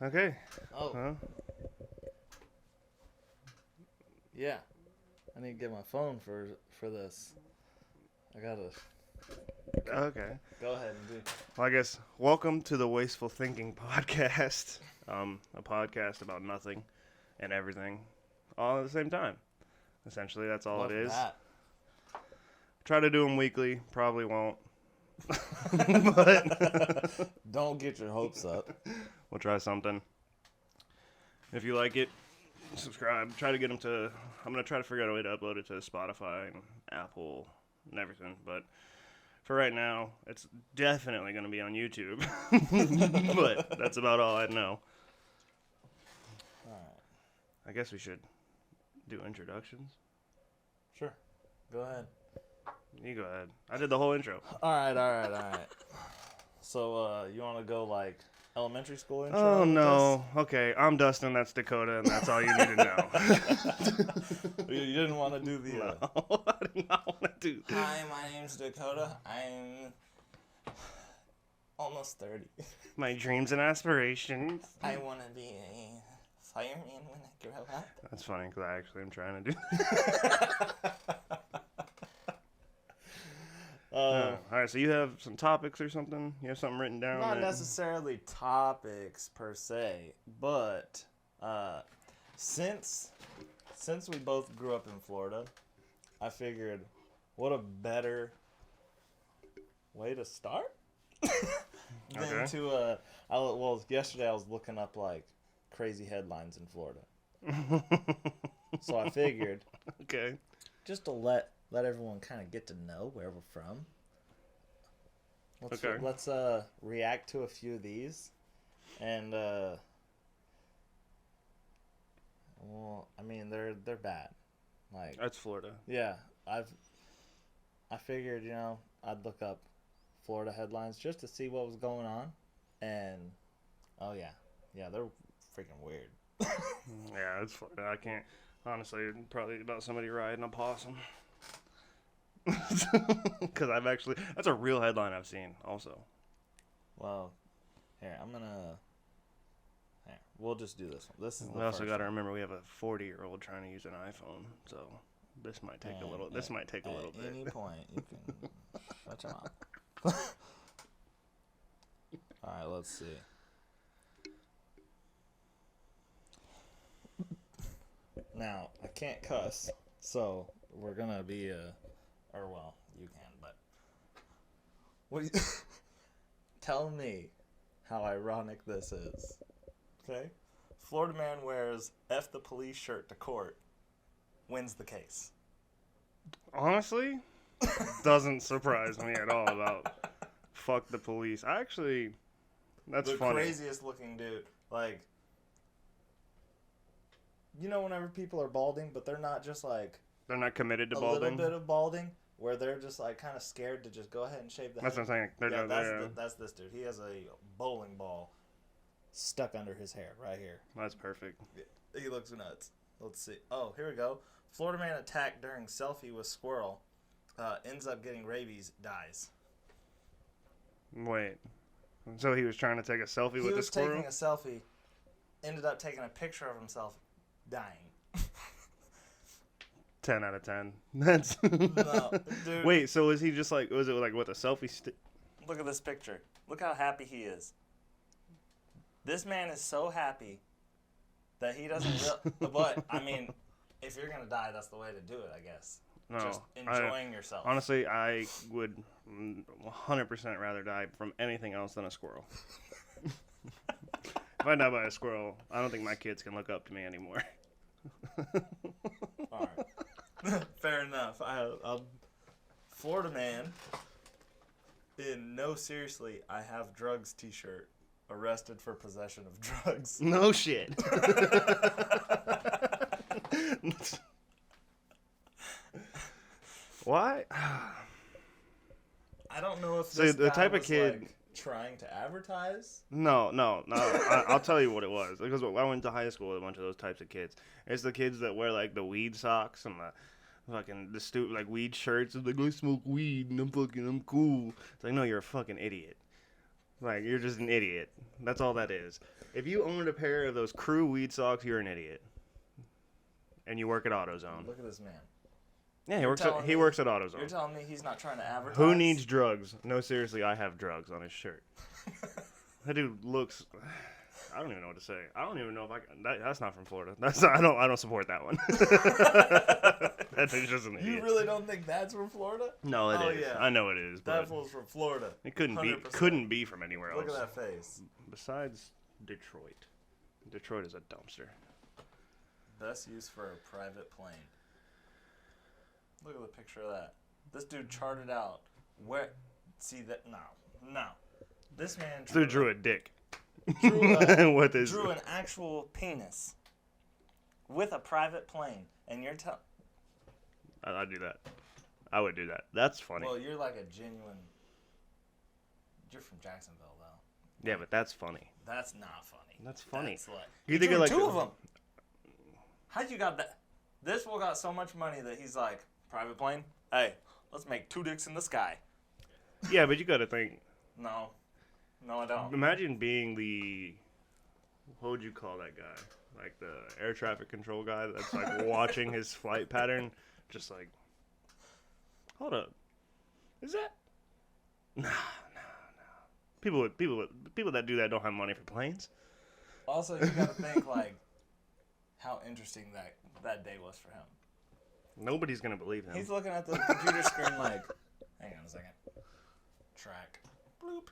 Okay. Oh, Huh? yeah. I need to get my phone for this. I gotta Okay. go ahead and do. Well, I guess welcome to the Wasteful Thinking Podcast. A podcast about nothing and everything all at the same time. Essentially, that's all Love it is. that. Try to do them weekly. Probably won't. But Don't get your hopes up. we'll try something. If you like it, subscribe. Try to get them to. I'm gonna try to figure out a way to upload it to Spotify and Apple and everything. But for right now, it's definitely gonna be on YouTube. But that's about all I know. Alright. I guess we should do introductions. Sure. Go ahead. You go ahead. I did the whole intro. Alright. So, you want to go like elementary school intro? Oh with no. Okay, I'm Dustin. That's Dakota, and that's all you need to know. this? You didn't want to do the. No, I did not want to do. Hi, my name's Dakota. I'm almost 30. My dreams and aspirations. I want to be a fireman when I grow up. That's funny because I actually am trying to do. All right, so you have some topics or something? You have something written down? Not necessarily topics per se, but since we both grew up in Florida, I figured what a better way to start than Okay. to yesterday I was looking up like crazy headlines in Florida. So I figured Okay. just to let everyone kind of get to know where we're from. Let's react to a few of these, and well, I mean they're bad. Like That's Florida. yeah, I figured I'd look up Florida headlines just to see what was going on, and oh yeah, they're freaking weird. Yeah, it's Florida. I can't. Honestly, probably about somebody riding a possum. Because that's a real headline I've seen also. Well, we'll just do this one. This is the We also first got to one. remember we have a 40-year-old trying to use an iPhone, so this might take a little. This might take a little At any bit. point, you can shut your mouth. All right, let's see. Now, I can't cuss, so we're gonna be you can, but what? Tell me how ironic this is. Okay, Florida man wears "F the police" shirt to court, wins the case. Honestly, doesn't surprise me at all about fuck the police. That's the funny. craziest looking dude. Like, whenever people are balding, but they're not just like They're not committed to a balding. little bit of balding, where they're just like kind of scared to just go ahead and shave the That's head. what I'm saying. That's this dude. He has a bowling ball stuck under his hair right here. That's perfect. He looks nuts. Let's see. Oh, here we go. Florida man attacked during selfie with squirrel. Ends up getting rabies. Dies. Wait. So he was trying to take a selfie with the squirrel? He was taking a selfie. Ended up taking a picture of himself dying. 10 out of 10. That's No, dude. Wait, so was he just like, was it like with a selfie stick? Look at this picture. Look how happy he is. This man is so happy that he doesn't but, I mean, if you're going to die, that's the way to do it, I guess. No. Just enjoying yourself. Honestly, I would 100% rather die from anything else than a squirrel. If I die by a squirrel, I don't think my kids can look up to me anymore. All right. Fair enough. Florida man in No Seriously, I Have Drugs t-shirt arrested for possession of drugs. No shit. Why? I don't know if So this the guy type of was, kid- like, trying to advertise. No. I'll tell you what it was. Because I went to high school with a bunch of those types of kids. It's the kids that wear like the weed socks and the stupid like weed shirts. It's like, I smoke weed and I'm cool. It's like, no, you're a fucking idiot. Like, you're just an idiot. That's all that is. If you owned a pair of those Crew weed socks, you're an idiot. And you work at AutoZone. Look at this man. Yeah, You're he works at You're AutoZone. telling me he's not trying to advertise? Who needs drugs? No, seriously, I have drugs on his shirt. That dude looks. I don't even know what to say. I don't even know if I can. That's not from Florida. That's not, I don't support that one. That dude's just an idiot. You really don't think that's from Florida? No, it is. Yeah. I know it is. That But fool's from Florida. it couldn't 100%. be from anywhere else. Look at that face. Besides Detroit. Detroit is a dumpster. Best use for a private plane. Look at the picture of that. This dude charted out where. See that? No. This man Drew a dick. drew an actual penis with a private plane, and you're telling. I'd do that. I would do that. That's funny. Well, you're like a genuine. You're from Jacksonville, though. Yeah, but that's funny. That's not funny. That's funny. That's like, You think of like two of them. How'd you got that? This fool got so much money that he's like, private plane? Hey, let's make 2 dicks in the sky. Yeah, but you got to think. No, I don't. Imagine being the. What would you call that guy? Like the air traffic control guy that's like watching his flight pattern, just like. Hold up, is that? No. People that do that don't have money for planes. Also, you gotta think like how interesting that day was for him. Nobody's gonna believe him. He's looking at the computer screen like, hang on a second. Track. Bloop.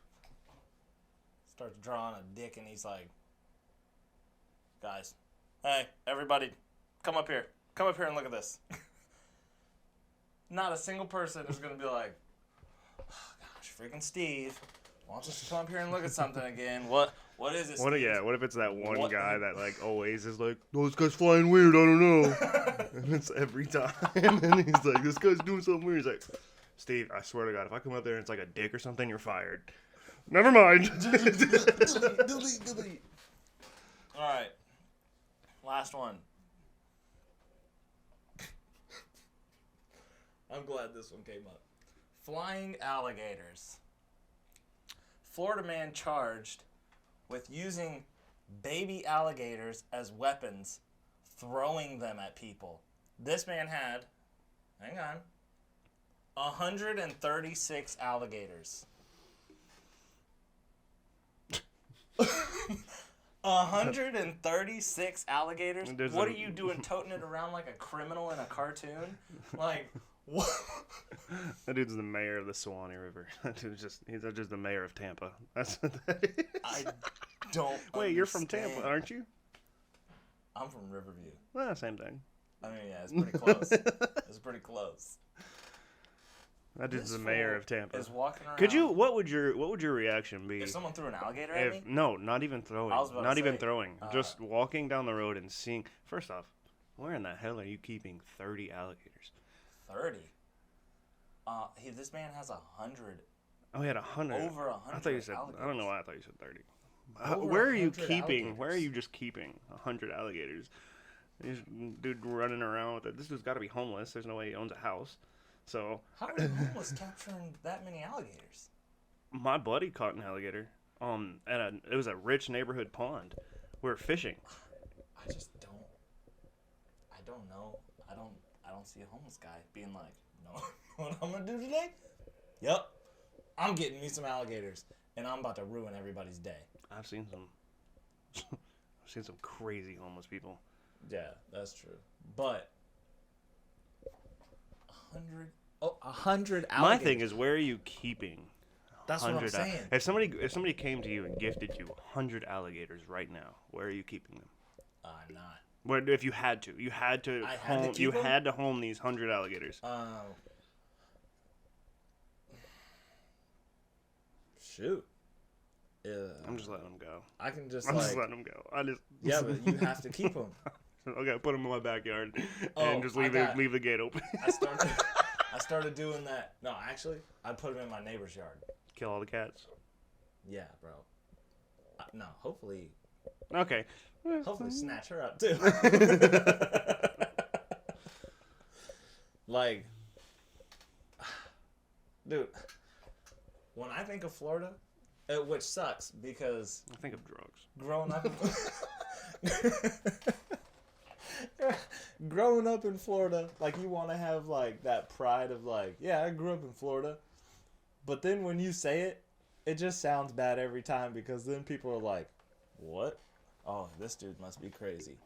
Starts drawing a dick and he's like, guys, hey, everybody, come up here. Come up here and look at this. Not a single person is gonna be like, oh, gosh, freaking Steve. Why don't you just come up here and look at something again? What is it, Steve? What if it's that one guy that like always is like, oh, this guy's flying weird, I don't know. And it's every time. And he's like, this guy's doing something weird. He's like, Steve, I swear to God, if I come up there and it's like a dick or something, you're fired. Never mind. Delete. All right. Last one. I'm glad this one came up. Flying alligators. Florida man charged with using baby alligators as weapons, throwing them at people. This man had, hang on, 136 alligators. 136 alligators? What are you doing, toting it around like a criminal in a cartoon? Like, what? That dude's the mayor of the Suwannee River. He's just the mayor of Tampa. That's what that is. I don't Wait, you're from Tampa, aren't you? I'm from Riverview. Well, same thing. I mean, yeah, it's pretty close. It's pretty close. That dude's the mayor of Tampa. Is walking around. What would your reaction be? If someone threw an alligator at me? No, not even throwing. I was about to Not even say, throwing. Just walking down the road and seeing. First off, where in the hell are you keeping 30 alligators? 30. This man has 100. Oh, he had 100. Over 100. I thought you said. alligators. I don't know why I thought you said 30. Over Where are you 100 keeping? alligators. Where are you just keeping 100 alligators? This dude running around with it. This dude's got to be homeless. There's no way he owns a house. So. How are you homeless capturing that many alligators? My buddy caught an alligator. It was a rich neighborhood pond. We were fishing. I just don't. I don't know. I don't see a homeless guy being like, no, what I'm gonna do today? Yep, I'm getting me some alligators, and I'm about to ruin everybody's day. I've seen some crazy homeless people. Yeah, that's true. But 100 alligators. My thing is, where are you keeping? That's what I'm saying. If somebody came to you and gifted you 100 alligators right now, where are you keeping them? Not. Where, if you had to home these 100 alligators. Shoot. I'm just letting them go. I can just. I'm just letting them go. Yeah, but you have to keep them. Okay, put them in my backyard and just leave the gate open. I started doing that. No, actually, I put them in my neighbor's yard. Kill all the cats. Yeah, bro. No, hopefully. Okay. Hopefully, snatch her up too. Like, dude, when I think of Florida, which sucks because I think of drugs. growing up, growing up in Florida, like you want to have like that pride of like, yeah, I grew up in Florida, but then when you say it, it just sounds bad every time because then people are like, what? Oh, this dude must be crazy,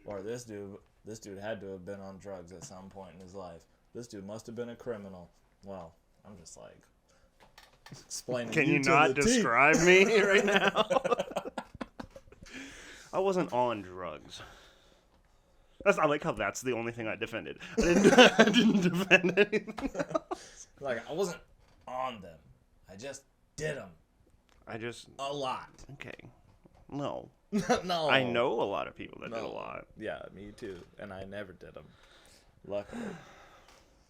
or this dude had to have been on drugs at some point in his life. This dude must have been a criminal. Well, I'm just like explaining. Can you not describe me right now? I wasn't on drugs. I like how that's the only thing I defended. I didn't defend anything else. Like, I wasn't on them. I just did them. A lot. Okay. No. No. I know a lot of people that did a lot. Yeah, me too. And I never did them. Luckily.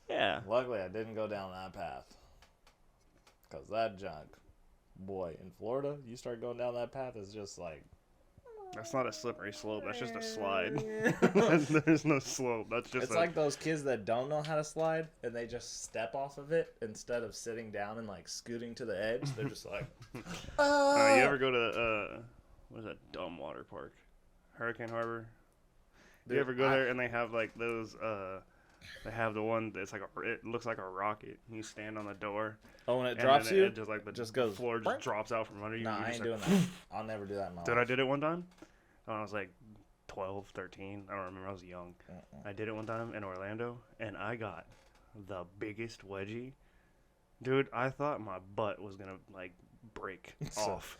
Yeah. Luckily, I didn't go down that path. Because that junk, boy, in Florida, you start going down that path, it's just like... That's not a slippery slope. That's just a slide. There's no slope. That's just It's like those kids that don't know how to slide, and they just step off of it instead of sitting down and, like, scooting to the edge. They're just like... You ever go to, what is that dumb water park? Hurricane Harbor? Do you ever go there and they have, like, those, they have the one that's like, it looks like a rocket. You stand on the door. Oh, when it drops you? It just, like, just goes... The floor just drops out from under you. Nah, I ain't doing that. I'll never do that in my life. Dude, I did it one time. When I was like 12, 13. I don't remember. I was young. I did it one time in Orlando, and I got the biggest wedgie. Dude, I thought my butt was going to, like, break off.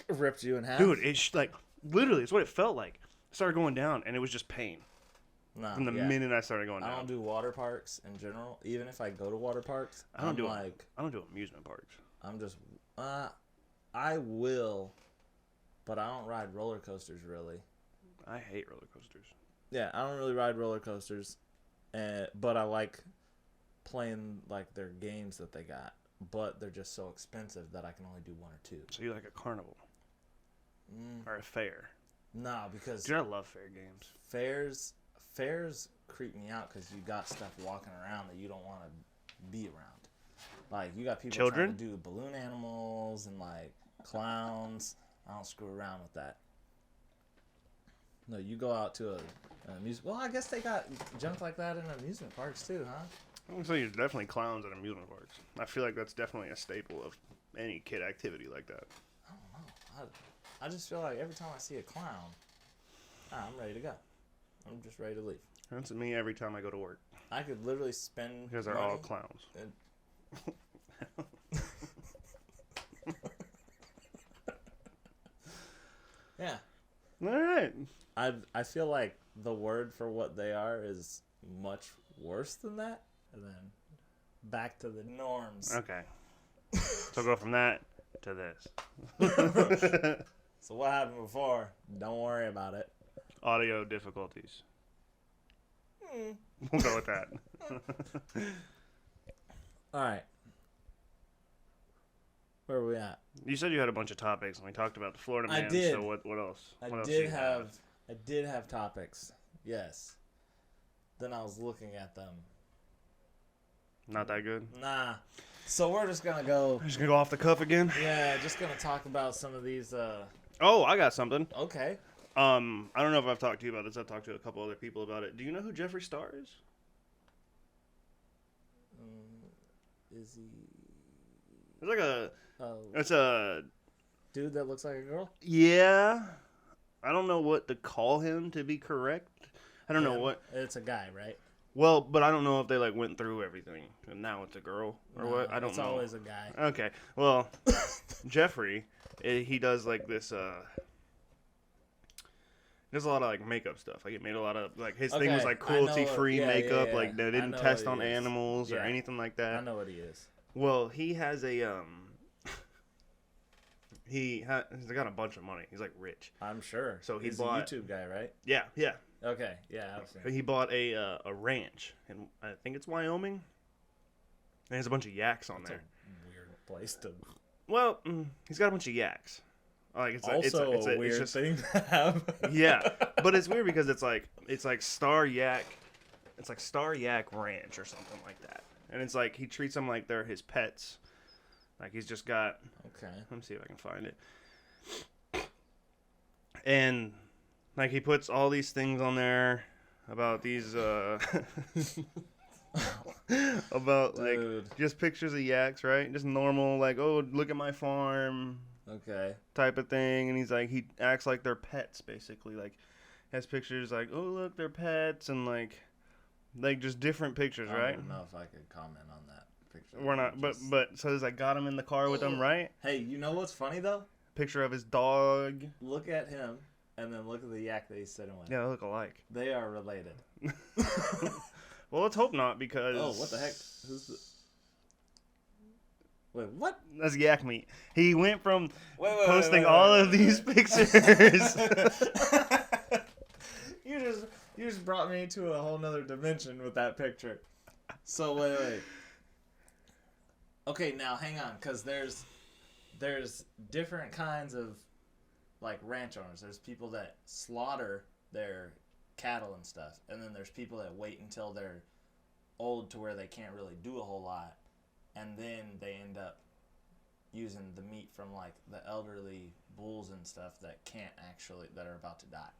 Ripped you in half? Dude, it's like, literally, it's what it felt like. It started going down, and it was just pain. Nah, from the minute I started going down. I don't do water parks in general. Even if I go to water parks, I don't do amusement parks. I'm just, I will, but I don't ride roller coasters really. I hate roller coasters. Yeah, I don't really ride roller coasters, but I like playing like their games that they got. But they're just so expensive that I can only do one or two. So you like a carnival or a fair? Nah, because dude, I love fair games. Fairs creep me out because you got stuff walking around that you don't want to be around. Like, you got people trying to do balloon animals and, like, clowns. I don't screw around with that. No, you go out to an amusement... Well, I guess they got junk like that in amusement parks, too, huh? I would say there's definitely clowns at amusement parks. I feel like that's definitely a staple of any kid activity like that. I don't know. I just feel like every time I see a clown, I'm ready to go. I'm just ready to leave. That's me every time I go to work. I could literally spend because they're all clowns. Yeah. All right. I feel like the word for what they are is much worse than that. And then back to the norms. Okay. So go from that to this. So what happened before? Don't worry about it. Audio difficulties. We'll go with that. All right. Where are we at? You said you had a bunch of topics, and we talked about the Florida man. I did. So what else? I did have topics. Yes. Then I was looking at them. Not that good? Nah. So we're just going to go... We're just going to go off the cuff again? Yeah, just going to talk about some of these... Oh, I got something. Okay. I don't know if I've talked to you about this. I've talked to a couple other people about it. Do you know who Jeffree Star is? Is he... It's like a... it's a... dude that looks like a girl? Yeah. I don't know what to call him to be correct. I don't know what... It's a guy, right? Well, but I don't know if they, like, went through everything, and now it's a girl, or what. I don't know. It's always a guy. Okay. Well, Jeffree, he does, like, this, he does a lot of, like, makeup stuff. Like, it made a lot of, like, his thing was, like, cruelty-free makeup. Yeah. Like, they didn't test on animals or anything like that. I know what he is. Well, he has a, he's got a bunch of money. He's, like, rich. I'm sure. So he's a YouTube guy, right? Yeah. Okay, yeah. He bought a ranch, and I think it's Wyoming. And has a bunch of yaks on there. A weird place to... Well, he's got a bunch of yaks. Like it's a weird thing to have. Yeah, but it's weird because it's like Star Yak. It's like Star Yak Ranch or something like that. And it's like he treats them like they're his pets. Like, he's just got... Okay. Let me see if I can find it. And, like, he puts all these things on there about these, about, like, just pictures of yaks, right? Just normal, like, oh, look at my farm. Okay. Type of thing. And he's like, he acts like they're pets, basically. Like, has pictures like, oh, look, they're pets. And, like just different pictures, right? I don't know if I could comment on that picture. We're not, but so there's like, got him in the car with him, right? Hey, you know what's funny though? Picture of his dog. Look at him, and then look at the yak that he's sitting with. Yeah, they look alike. They are related. Well, let's hope not, because... Oh, what the heck? Who's the... Wait, what? That's yak meat. He went from posting all of these pictures. You just brought me to a whole nother dimension with that picture. So wait. Okay, now hang on, because there's different kinds of like ranch owners. There's people that slaughter their cattle and stuff, and then there's people that wait until they're old to where they can't really do a whole lot, and then they end up using the meat from like the elderly bulls and stuff that are about to die.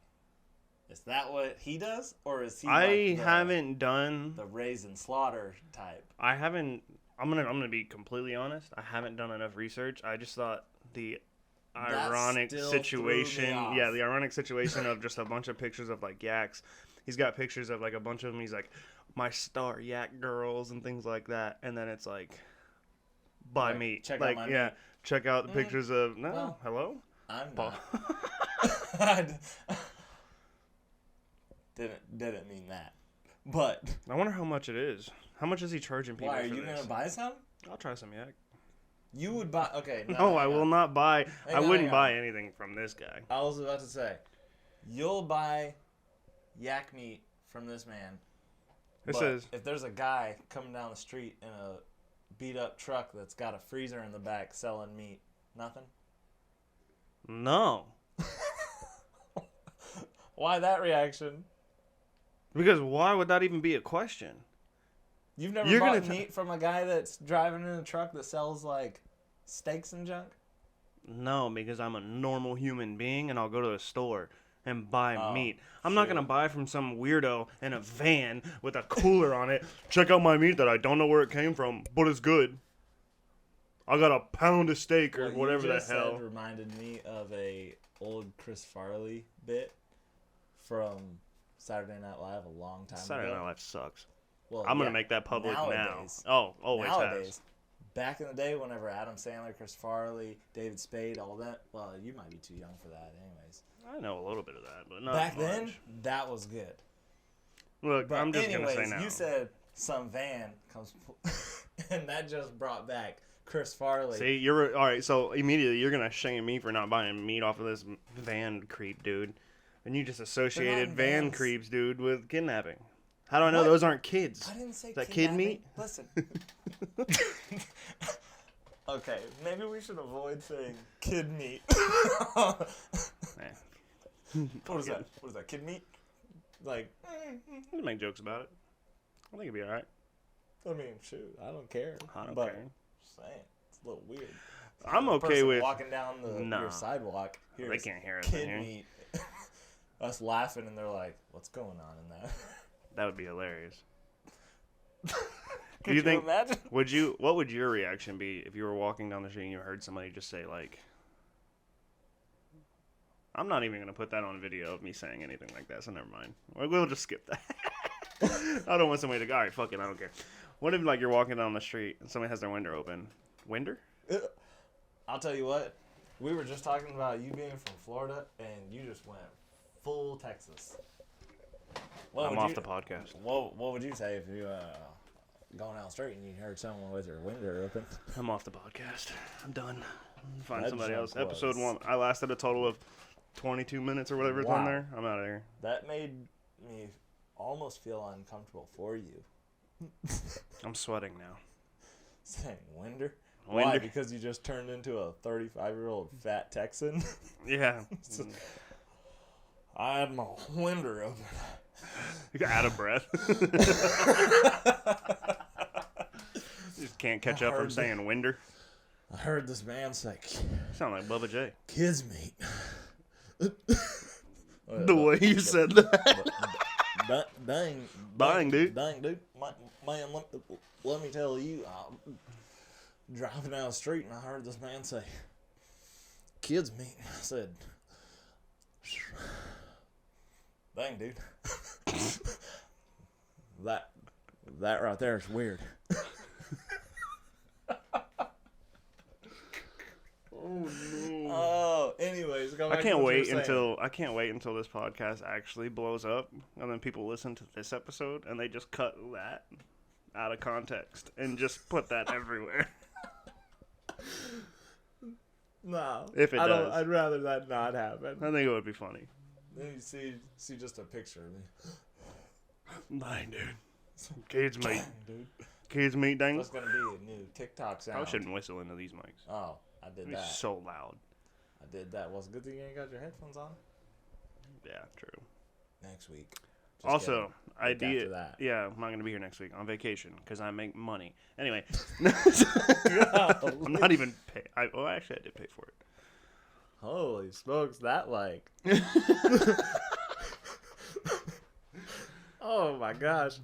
Is that what he does, or is he? Haven't done the raise and slaughter type. I haven't. I'm gonna be completely honest. I haven't done enough research. I just thought the ironic situation. Yeah, the ironic situation of just a bunch of pictures of like yaks. He's got pictures of like a bunch of them. He's like, my star yak girls and things like that. And then it's like, buy meat. Check like, out my yeah, meat. Check out the pictures of. No, well, hello. I'm not. Didn't mean that. But I wonder how much it is. How much is he charging people? Why, are for you this? gonna buy some? I'll try some yak. You would buy? Okay. No, I will not buy. I wouldn't buy on. anything from this guy. I was about to say, you'll buy yak meat from this man. It says if there's a guy coming down the street in a beat up truck that's got a freezer in the back selling meat, nothing? No. Why that reaction? Because why would that even be a question? You've never bought meat from a guy that's driving in a truck that sells like steaks and junk? No, because I'm a normal human being and I'll go to the store and buy meat. I'm not going to buy from some weirdo in a van with a cooler on it. Check out my meat that I don't know where it came from, but it's good. I got a pound of steak or whatever the hell. Said reminded me of a old Chris Farley bit from Saturday Night Live a long time ago. Saturday Night Live sucks. Well, I'm going to make that public nowadays, now. Oh, always nowadays, has. Back in the day, whenever Adam Sandler, Chris Farley, David Spade, all that, well, you might be too young for that anyways. I know a little bit of that, but not back much. then, that was good. Look, but I'm just going to say now. You said some van comes, and that just brought back Chris Farley. See, you're all right. So immediately you're gonna shame me for not buying meat off of this van creep, dude. And you just associated van creeps, dude, with kidnapping. How do I know those aren't kids? I didn't say Is that kid meat? Listen. Okay, maybe we should avoid saying kid meat. What is that? What is that? Kid meat? Like, we can make jokes about it. I think it'd be all right. I mean, shoot, I don't care. I don't care. Just saying, it's a little weird. I'm okay with walking down your sidewalk. They can't hear us. Kid meat. Us laughing, and they're like, "What's going on in that?" That would be hilarious. Could you imagine? What would your reaction be if you were walking down the street and you heard somebody just say like, I'm not even going to put that on video of me saying anything like that, so never mind. We'll just skip that. I don't want somebody to go, all right, fuck it, I don't care. What if like you're walking down the street and somebody has their window open? Winder? I'll tell you what. We were just talking about you being from Florida, and you just went full Texas. I'm off the podcast. What would you say if you going down the street and you heard someone with their window open? I'm off the podcast. I'm done. Find somebody else. Episode 1. I lasted a total of 22 minutes or whatever it's on there. I'm out of here. That made me almost feel uncomfortable for you. I'm sweating now. Saying winder? Why? Because you just turned into a 35-year-old fat Texan? Yeah. I had my winder open. You got out of breath. Just can't catch up from saying winder. I heard this man say, Sound like Bubba J. kids meat. The way you said that. Dang, dude. Dang, dude. Man, let me tell you, I'm driving down the street and I heard this man say, kids meat. I said, dang, dude. That right there is weird. Oh no. Oh, anyways, go back I to can't what you wait were saying. until this podcast actually blows up, and then people listen to this episode and they just cut that out of context and just put that everywhere. No, If it does. I'd rather that not happen. I think it would be funny. Then you see just a picture of me. Dang, dude. Kids meat. Dude. Kids meat, dang. That's gonna be a new TikTok sound. I shouldn't whistle into these mics. Oh, I did It's that. so loud. I did that. Well, it's a good thing you ain't got your headphones on. Yeah, true. Next week. Just Also, kidding. Week idea. after that. Yeah, I'm not gonna be here next week on vacation because I make money. Anyway, Golly. I'm not even pay. Actually, I did pay for it. Holy smokes, that like. Oh my gosh.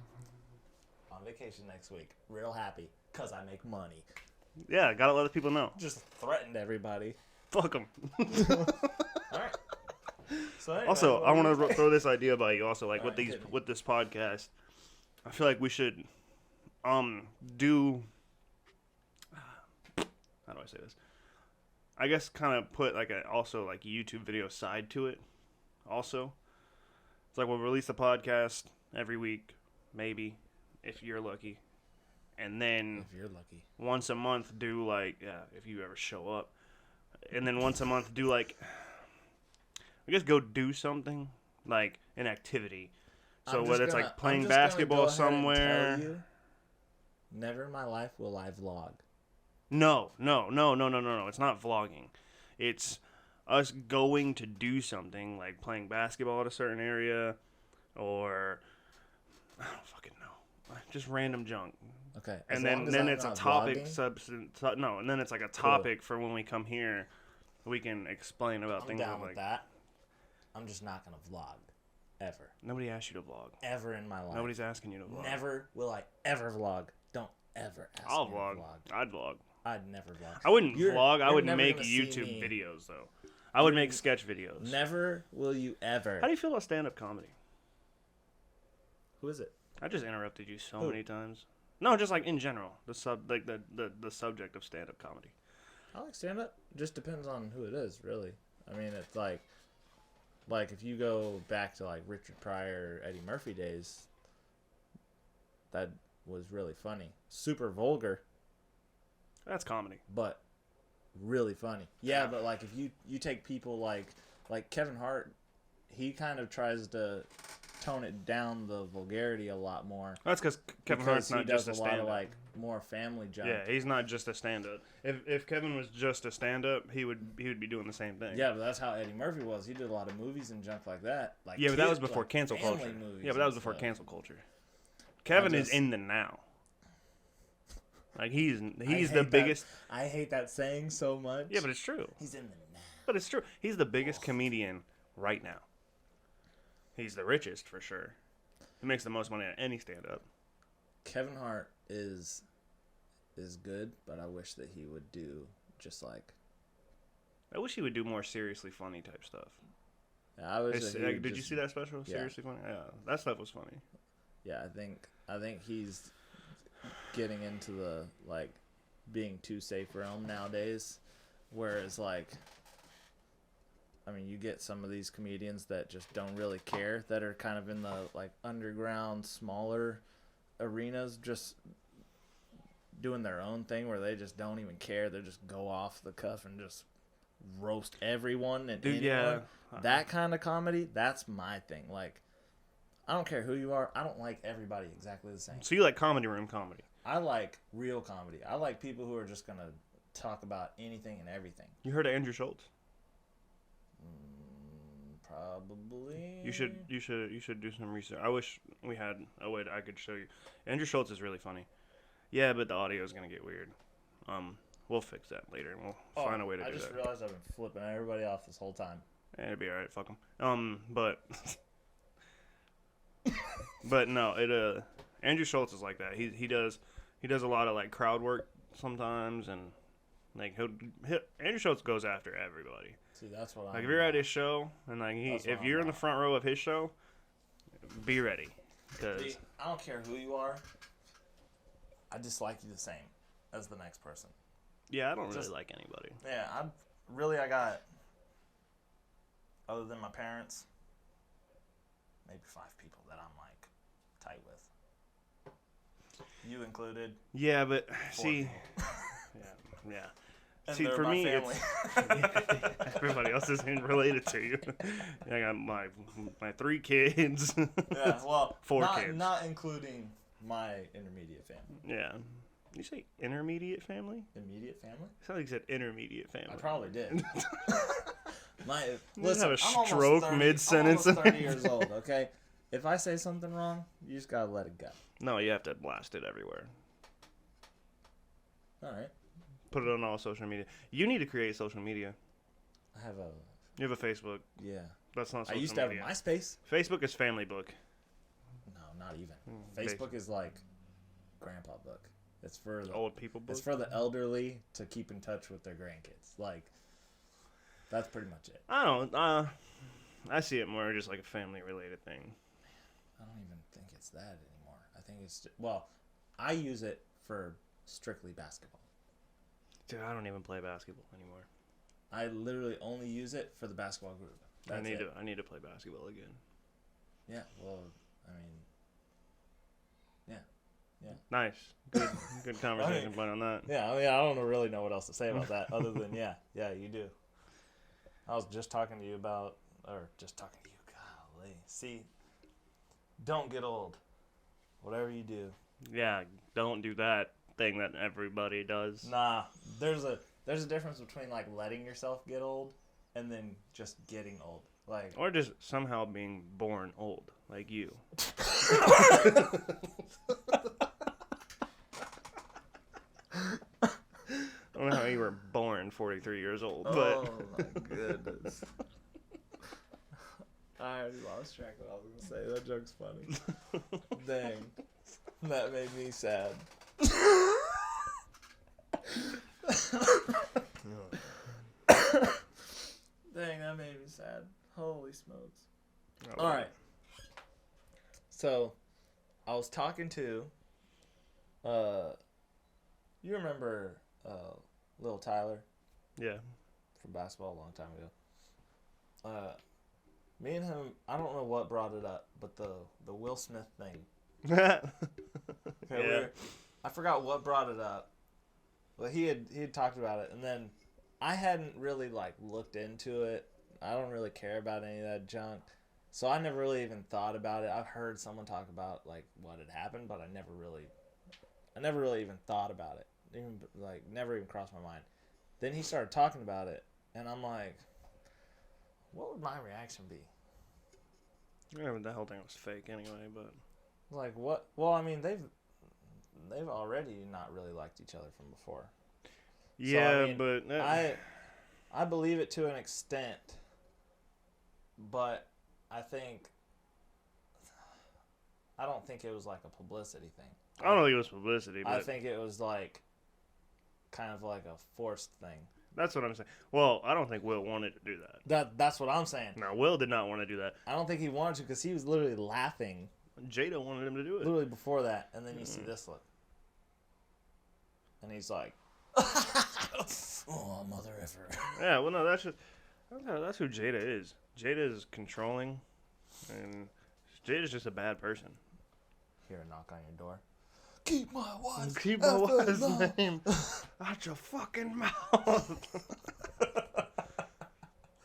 On vacation next week. Real happy because I make money. Yeah, gotta let the people know. Just threatened everybody. Fuck them. Alright. So anyway, Also, what I were want you to throw this idea by you. Also, like Alright, hit me. with this podcast, I feel like we should do. How do I say this? I guess kind of put like a YouTube video side to it. Also, it's like we'll release the podcast every week, maybe if you're lucky, and then If you're lucky. once a month do if you ever show up, and then once a month do I guess go do something like an activity. So whether it's like playing basketball somewhere. Never in my life will I vlog. No. It's not vlogging. It's us going to do something like playing basketball at a certain area, or I don't fucking know, just random junk. Okay. And then it's a topic substance. No, and then it's like a topic for when we come here, we can explain about I'm things down like with that. I'm just not gonna vlog, ever. Nobody asked you to vlog. Ever in my life. Nobody's asking you to vlog. Never will I ever vlog. Don't ever ask I'll me vlog. to vlog. I'd vlog. I'd never vlog. I wouldn't vlog. I you're would never make gonna see YouTube me. videos though. I would make sketch videos. Never will you ever. How do you feel about stand-up comedy? Who is it? I just interrupted you so Who? many times. No, just like in general, the subject of stand-up comedy. I like stand up. Just depends on who it is, really. I mean, it's like if you go back to like Richard Pryor, Eddie Murphy days, that was really funny. Super vulgar, That's comedy. but really funny. Yeah, but like if you take people like Kevin Hart, he kind of tries to tone it down the vulgarity a lot more. That's because Kevin Hart's he not does just a a lot of stand-up. like more family junk. Yeah, he's not just a stand-up. If Kevin was just a stand-up, he would be doing the same thing. Yeah, but that's how Eddie Murphy was. He did a lot of movies and junk like that. Like Yeah, but that was kids, before like cancel family culture. movies Yeah, but that was and before stuff. cancel culture. Kevin is just- in the now. Like he's I the hate that- biggest. I hate that saying so much. Yeah, but it's true. he's in the now. But it's true. He's the biggest comedian right now. He's the richest for sure. He makes the most money out of any stand-up. Kevin Hart is good, but I wish that he would do just like. I wish he would do more seriously funny type stuff. I wish that he would Did you just- see that special? Yeah. Seriously funny? Yeah, that stuff was funny. Yeah, I think he's getting into the like being too safe realm nowadays. Whereas like, I mean, you get some of these comedians that just don't really care, that are kind of in the like underground, smaller arenas, just doing their own thing where they just don't even care. They just go off the cuff and just roast everyone and Dude, anyone. yeah. That kind of comedy, that's my thing. Like, I don't care who you are. I don't like everybody exactly the same. So you like comedy room comedy? I like real comedy. I like people who are just gonna talk about anything and everything. You heard of Andrew Schultz? Probably. You should do some research. I wish we had a way I could show you. Andrew Schultz is really funny. Yeah, but the audio is gonna get weird. We'll fix that later, and we'll find a way to do that. I just realized I've been flipping everybody off this whole time. It'll be alright, fuck them. But no, Andrew Schultz is like that. He does a lot of like crowd work sometimes, and like Andrew Schultz goes after everybody. See, that's what like if you're at his show, and like if you're in the front row of his show, be ready, because I don't care who you are. I dislike you the same as the next person. Yeah, I don't really like anybody. Yeah, I got, other than my parents, maybe 5 people that I'm like tight with. You included. Yeah, but see, yeah. And see, for me, family. Everybody else isn't related to you. I got my 3 kids. Yeah, well, 4 kids, not including my intermediate family. Yeah. You say intermediate family? Immediate family? It sounded like you said intermediate family. I probably did. Listen, have a stroke mid-sentence. I'm almost 30 years old, okay? If I say something wrong, you just gotta let it go. No, you have to blast it everywhere. All right. Put it on all social media. You need to create social media. You have a Facebook. Yeah. That's not social media. I used to have a MySpace. Facebook is family book. No, not even. Facebook is like grandpa book. It's for the old people book. It's for the elderly to keep in touch with their grandkids. Like, that's pretty much it. I don't. I see it more just like a family related thing. I don't even think it's that anymore. I think it's I use it for strictly basketball. Dude, I don't even play basketball anymore. I literally only use it for the basketball group. I need to play basketball again. Yeah, well, I mean, yeah. Nice. Good conversation point on that. Yeah, I mean, I don't really know what else to say about that other than yeah, you do. I was just talking to you, golly. See, don't get old. Whatever you do. Yeah, don't do that thing that everybody does. Nah, there's a difference between like letting yourself get old and then just getting old. Like, or just somehow being born old, like you. I don't know how you were born 43 years old, but... Oh, my goodness. I already lost track of what I was going to say. That joke's funny. Dang. That made me sad. Dang, that made me sad. Holy smokes. Oh, all right. So, I was talking to... you remember... Lil Tyler? Yeah. From basketball a long time ago. Me and him, I don't know what brought it up, but the Will Smith thing. Yeah. I forgot what brought it up. But he had talked about it, and then I hadn't really like looked into it. I don't really care about any of that junk. So I never really even thought about it. I've heard someone talk about like what had happened, but I never really even thought about it. Never even crossed my mind. Then he started talking about it, and I'm like, what would my reaction be? Yeah, the whole thing was fake anyway, but... Like, what? Well, I mean, they've already not really liked each other from before. Yeah, so, I mean, but... I believe it to an extent, but I don't think it was like a publicity thing. I don't think it was publicity, but... I think it was like... kind of like a forced thing. That's what I'm saying. Well, I don't think Will wanted to do that. That's what I'm saying. No, Will did not want to do that. I don't think he wanted to because he was literally laughing. Jada wanted him to do it. Literally before that, and then you see this look. And he's like, oh, mother effer. Yeah, well, no, that's who Jada is. Jada is controlling, and Jada's just a bad person. Hear a knock on your door. Keep my wife's name out your fucking mouth.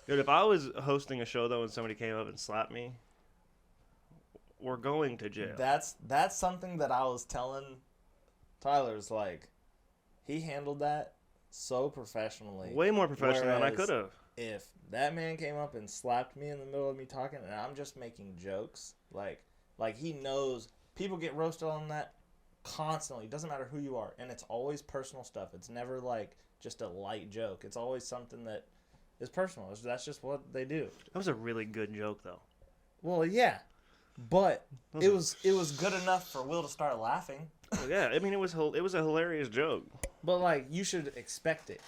Dude, if I was hosting a show though and somebody came up and slapped me, we're going to jail. That's something that I was telling Tyler's like, he handled that so professionally. Way more professional than I could have. If that man came up and slapped me in the middle of me talking and I'm just making jokes, like he knows people get roasted on that constantly. It doesn't matter who you are, and it's always personal stuff. It's never like just a light joke. It's always something that is personal. That's just what they do. That was a really good joke, though. Well, yeah, but it was good enough for Will to start laughing. Well, yeah, I mean, it was a hilarious joke. But like, you should expect it.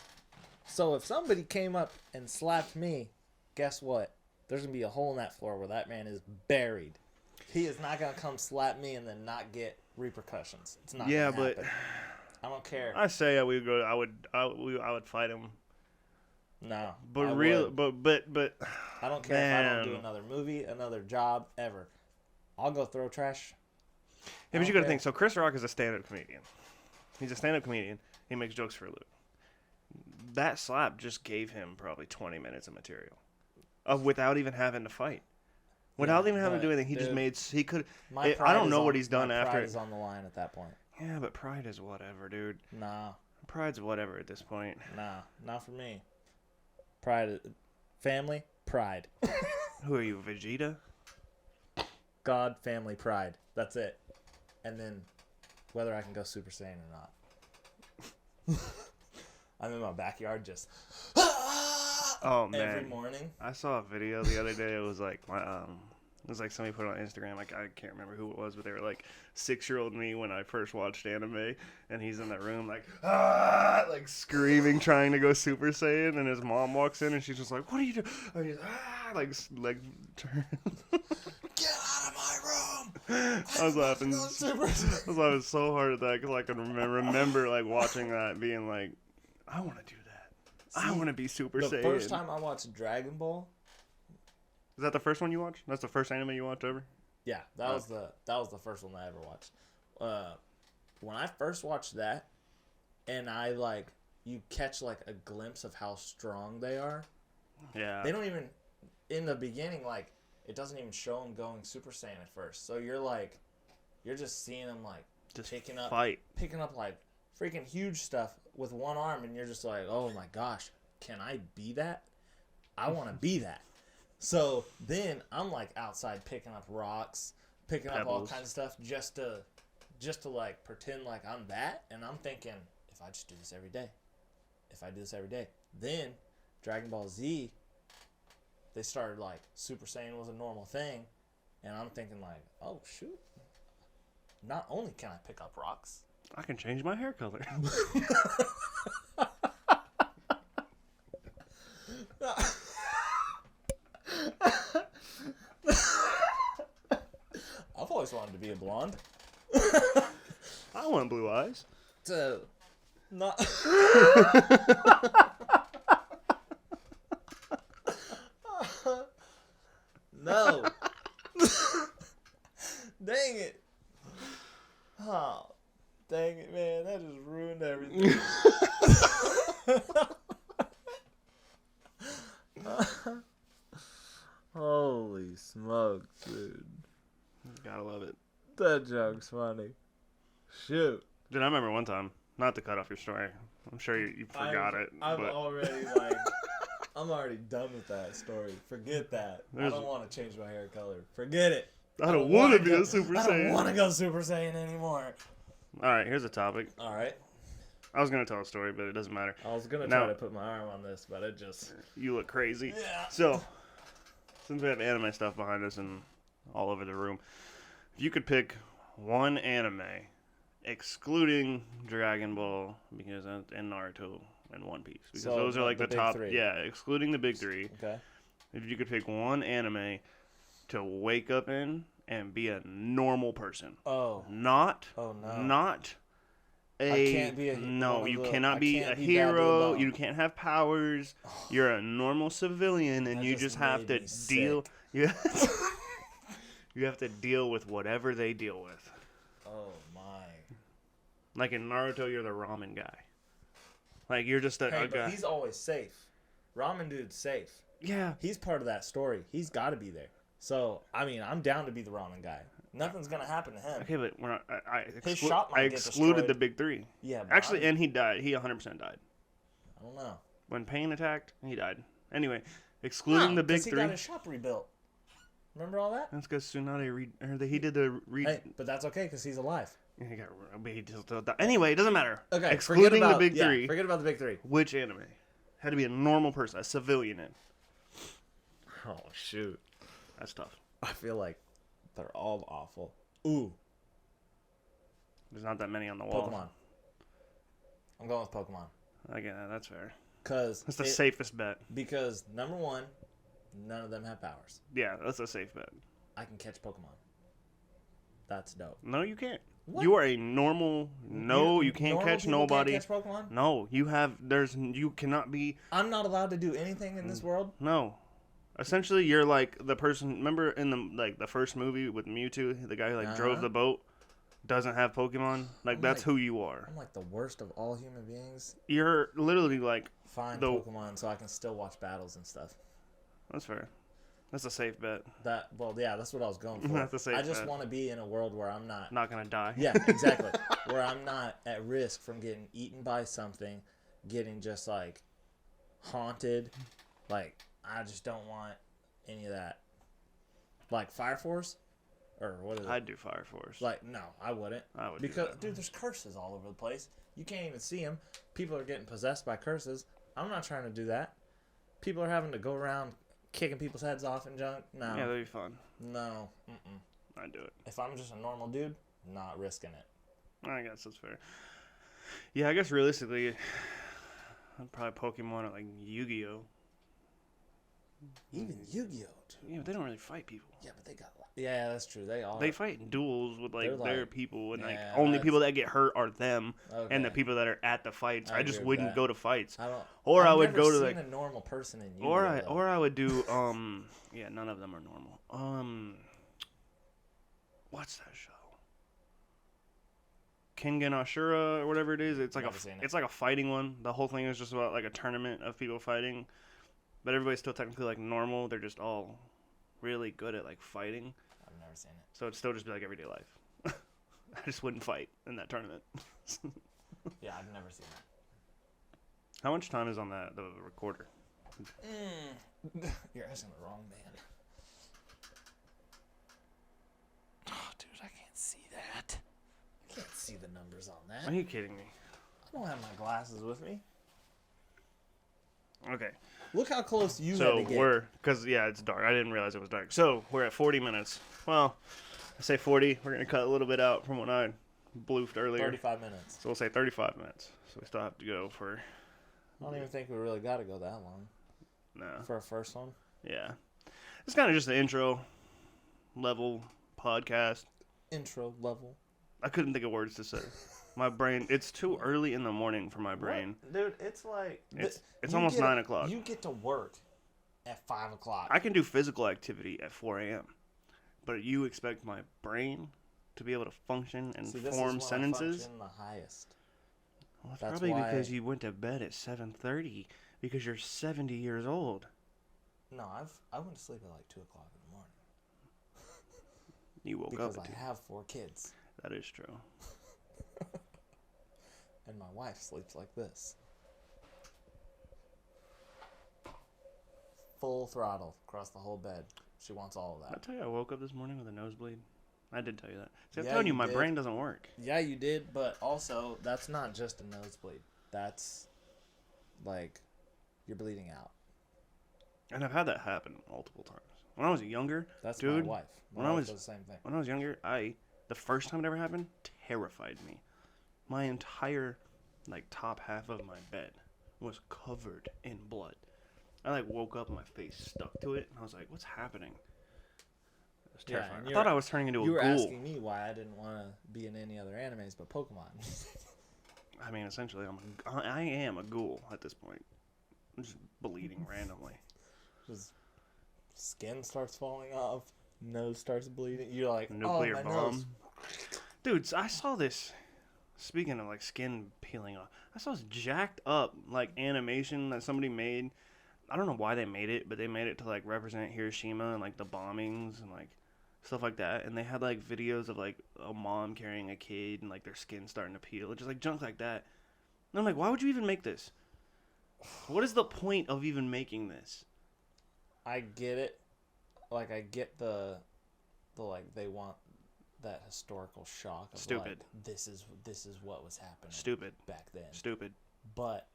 So if somebody came up and slapped me, guess what? There's gonna be a hole in that floor where that man is buried. He is not gonna come slap me and then not get repercussions. It's not. Yeah, gonna but happen. I don't care. I say I would fight him. No, But I real, would. but I don't care if I don't do another movie, another job, ever. I'll go throw trash. Yeah, but you got to think. So Chris Rock is a stand-up comedian. He's a stand-up comedian. He makes jokes for a living. That slap just gave him probably 20 minutes of material, without even having to fight, without even having to do anything. He just made. He could. I don't know what he's done after. Pride is on the line at that point. Yeah, but pride is whatever, dude. Nah. Pride's whatever at this point. Nah, not for me. Pride, family, pride. Who are you, Vegeta? God, family, pride. That's it. And then whether I can go Super Saiyan or not. I'm in my backyard just. Oh man! Every morning. I saw a video the other day. It was like it was like somebody put it on Instagram. Like I can't remember who it was, but they were like 6-year-old me when I first watched anime, and he's in that room like screaming, trying to go Super Saiyan, and his mom walks in and she's just like, "What are you doing?" And he's like turn. Get out of my room! I was laughing. I was laughing so hard at that because I can remember like watching that, being like, "I want to do that. I want to be Super Saiyan." The first time I watched Dragon Ball. Is that the first one you watched? That's the first anime you watched ever? Yeah, that was the first one I ever watched. When I first watched that, and you catch like a glimpse of how strong they are. Yeah. They don't even, in the beginning, like it doesn't even show them going Super Saiyan at first. So you're just seeing them like just picking up like freaking huge stuff with one arm, and you're just like, oh my gosh, can I be that? I want to be that. So then I'm like outside picking up rocks, picking up all kinds of stuff just to like pretend like I'm that. And I'm thinking, if I just do this every day, then Dragon Ball Z, they started like Super Saiyan was a normal thing. And I'm thinking like, oh shoot, not only can I pick up rocks, I can change my hair color. I've always wanted to be a blonde. I want blue eyes. Not. No. Dang it. Oh, dang it, man. That just ruined everything. Holy smokes, dude. Gotta love it. That joke's funny. Shoot. Dude, I remember one time, not to cut off your story. I'm sure you forgot it. I'm but already I'm already done with that story. Forget that. I don't want to change my hair color. Forget it. I don't want to be a Super Saiyan. I don't want to go Super Saiyan anymore. All right, here's a topic. All right. I was going to tell a story, but it doesn't matter. I was going to try to put my arm on this, but it just... You look crazy. Yeah. So, since we have anime stuff behind us and all over the room, if you could pick one anime, excluding Dragon Ball and Naruto and One Piece, because those are like the top... three. Yeah, excluding the big three. Okay. If you could pick one anime to wake up in and be a normal person. Oh. Not no. Not a... I can't be a... No, you cannot be a hero. You can't have powers. You're a normal civilian, and you just have to deal... You have to deal with whatever they deal with. Oh, my. Like in Naruto, you're the ramen guy. Like, you're just a but guy. he's always safe. Ramen dude's safe. Yeah. He's part of that story. He's got to be there. So, I mean, I'm down to be the ramen guy. Nothing's going to happen to him. Okay, but we're not, His shop might I get excluded destroyed. the big three. Yeah, but actually, and he died. He 100% died. I don't know. When Pain attacked, he died. Anyway, excluding the big he three. got his shop rebuilt. Remember all that? That's because Tsunade he did the Hey, but that's okay because he's alive. Anyway, it doesn't matter. Okay, Excluding the big three. Forget about the big three. Which anime had to be a normal person, a civilian in? Oh shoot, That's tough. I feel like they're all awful. Ooh, There's not that many on the wall. Pokemon. I'm going with Pokemon. Okay, that's fair. Cause That's the safest bet. Because number one, none of them have powers. Yeah, that's a safe bet. I can catch Pokemon. That's dope. No, you can't. What? You are a normal. No, you can't catch nobody. Can't catch Pokemon? No, you cannot be. I'm not allowed to do anything in this world. No. Essentially, you're like the person. Remember in the first movie with Mewtwo, the guy who drove the boat, doesn't have Pokemon. That's who you are. I'm like the worst of all human beings. You're literally like. Find Pokemon so I can still watch battles and stuff. That's fair. That's a safe bet. That's what I was going for. That's a safe I just bet. want to be in a world where I'm not gonna die. Yeah, exactly. Where I'm not at risk from getting eaten by something, getting just like haunted. Like I just don't want any of that. Like Fire Force, or what is it? I'd do Fire Force. Like no, I wouldn't. I would because do that. dude, there's curses all over the place. You can't even see them. People are getting possessed by curses. I'm not trying to do that. People are having to go around kicking people's heads off and junk. No. Yeah, that'd be fun. No. I'd do it. If I'm just a normal dude, not risking it. I guess that's fair. Yeah, I guess realistically, I'd probably Pokemon or like Yu-Gi-Oh. Even Yu-Gi-Oh, too. Yeah, but they don't really fight people. Yeah, but they got. Yeah, that's true. They all. They fight in duels with their people, and yeah, only people that get hurt are them, Okay. and the people that are at the fights. I just agree with wouldn't that. go to fights. I don't. Or I've I would never go to seen a normal person in Yu-Gi-Oh. or I would do yeah, none of them are normal. What's that show? Kengan Ashura or whatever it is. It's like it's like a fighting one. The whole thing is just about like a tournament of people fighting, but everybody's still technically like normal. They're just all really good at like fighting. I've never seen it. So it'd still just be like everyday life. I just wouldn't fight in that tournament. Yeah, I've never seen that. How much time is on the recorder? You're asking the wrong man. Oh, dude, I can't see that. I can't see the numbers on that. Are you kidding me? I don't have my glasses with me. Okay. Look how close you had So to get. it's dark. I didn't realize it was dark. So we're at 40 minutes. Well, I say 40. We're going to cut a little bit out from what I bloofed earlier. 35 minutes. So we'll say 35 minutes. So we still have to go for... I don't even think we really got to go that long. No. For our first one? Yeah. It's kind of just the intro level podcast. Intro level. I couldn't think of words to say. My brain, it's too early in the morning for my brain. What? Dude, it's like... It's almost 9 o'clock. You get to work at 5 o'clock. I can do physical activity at 4 a.m. But you expect my brain to be able to function and form sentences? I function the highest. Well, that's probably because you went to bed at 7:30 because you're 70 years old. No, I went to sleep at like 2 o'clock in the morning. You woke because up at I have 4 kids. That is true. And my wife sleeps like this. Full throttle across the whole bed. She wants all of that. Did I tell you I woke up this morning with a nosebleed? I did tell you that. See, I'm Yeah, telling you, you my did. brain doesn't work. Yeah, you did, but also, that's not just a nosebleed. That's, like, you're bleeding out. And I've had that happen multiple times. When I was younger, That's dude, my wife. when My I wife was does the same thing. When I was younger, the first time it ever happened, terrified me. My entire, top half of my bed was covered in blood. I, woke up and my face stuck to it, and I was like, what's happening? It was terrifying. I thought I was turning into a ghoul. You were asking me why I didn't want to be in any other animes but Pokemon. I mean, essentially, I am a ghoul at this point. I'm just bleeding randomly. Just skin starts falling off, nose starts bleeding. You're like, Nuclear my bomb. nose. Dude, I saw this. Speaking of skin peeling off, I saw this jacked up animation that somebody made. I don't know why they made it, but they made it to represent Hiroshima and the bombings and stuff like that. And they had videos of a mom carrying a kid and their skin starting to peel, just junk like that. And I'm like, why would you even make this? What is the point of even making this? I get it. I get the they want that historical shock of Stupid. like this is what was happening Stupid. back then. Stupid. But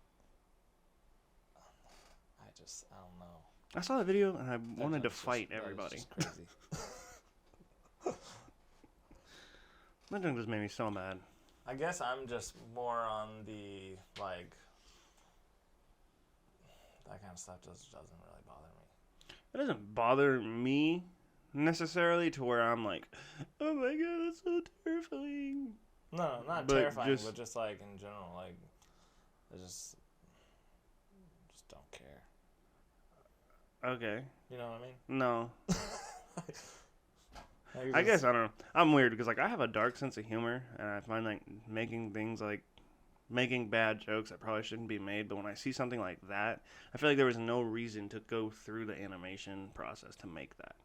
I don't know. I saw the video and I That wanted to junk's fight that is everybody. just crazy. That junk just made me so mad. I guess I'm just more on the like that kind of stuff just doesn't really bother me. It doesn't bother me necessarily to where I'm like, oh my god, that's so terrifying. No, not But terrifying, just- but just like in general, like I just don't care. Okay. You know what I mean? No. Like, I just- guess I don't know. I'm weird because like I have a dark sense of humor and I find like making things like making bad jokes that probably shouldn't be made, but when I see something like that, I feel like there was no reason to go through the animation process to make that.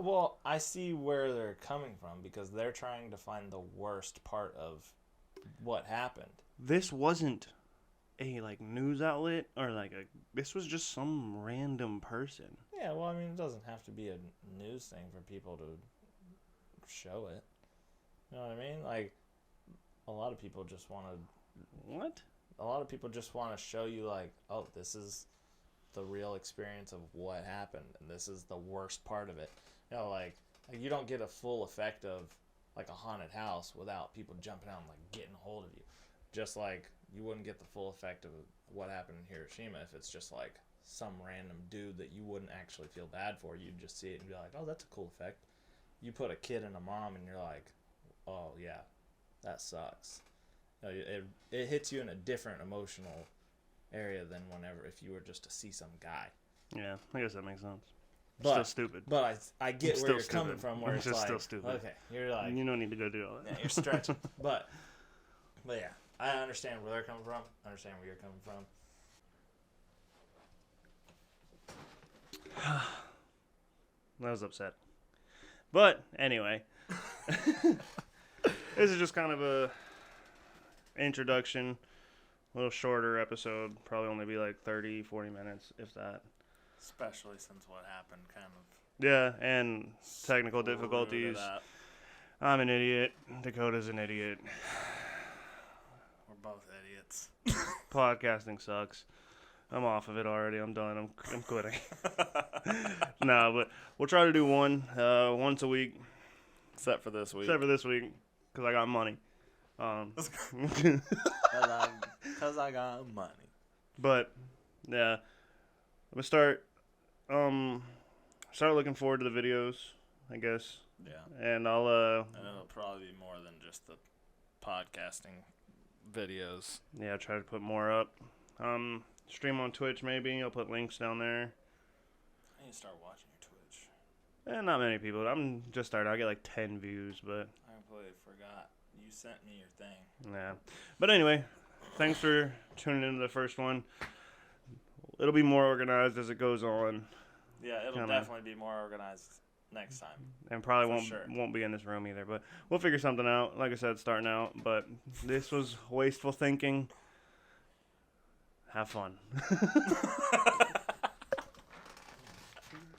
Well, I see where they're coming from because they're trying to find the worst part of what happened. This wasn't a like news outlet or like this was just some random person. Yeah, well, I mean, it doesn't have to be a news thing for people to show it. You know what I mean? Like, a lot of people just want to. What? A lot of people just want to show you, like, oh, this is the real experience of what happened, and this is the worst part of it. You know, like you don't get a full effect of like a haunted house without people jumping out and like getting a hold of you. Just like you wouldn't get the full effect of what happened in Hiroshima if it's just like some random dude that you wouldn't actually feel bad for. You'd just see it and be like, oh, that's a cool effect. You put a kid and a mom and you're like, oh yeah, that sucks. You know, it hits you in a different emotional area than whenever if you were just to see some guy. Yeah, I guess that makes sense. But, Still stupid. But I get It's where still you're coming stupid. from, where It's it's just like, still stupid. okay, you're like, You don't need to go do all that. yeah, you're stretching. but yeah, I understand where they're coming from. I understand where you're coming from. I was upset. But anyway, this is just kind of a introduction, a little shorter episode. Probably only be like 30, 40 minutes, if that. Especially since what happened kind of Yeah, and technical screwed it difficulties. up. I'm an idiot. Dakota's an idiot. We're both idiots. Podcasting sucks. I'm off of it already. I'm done. I'm quitting. No, but we'll try to do one once a week. Except for this week. Except for this week, because I got money. Because I got money. But yeah, I'm gonna start looking forward to the videos, I guess. Yeah. And I'll And it'll probably be more than just the podcasting videos. yeah, try to put more up. Stream on Twitch maybe. I'll put links down there. I need to start watching your Twitch. Not many people. I'm just starting. I get like 10 views, but I completely forgot. You sent me your thing. yeah. But anyway, thanks for tuning into the first one. It'll be more organized as it goes on, Yeah, it'll Kinda. definitely be more organized next time. and probably For sure. won't be in this room either. But we'll figure something out. Like I said, starting out. But this was Wasteful Thinking. Have fun.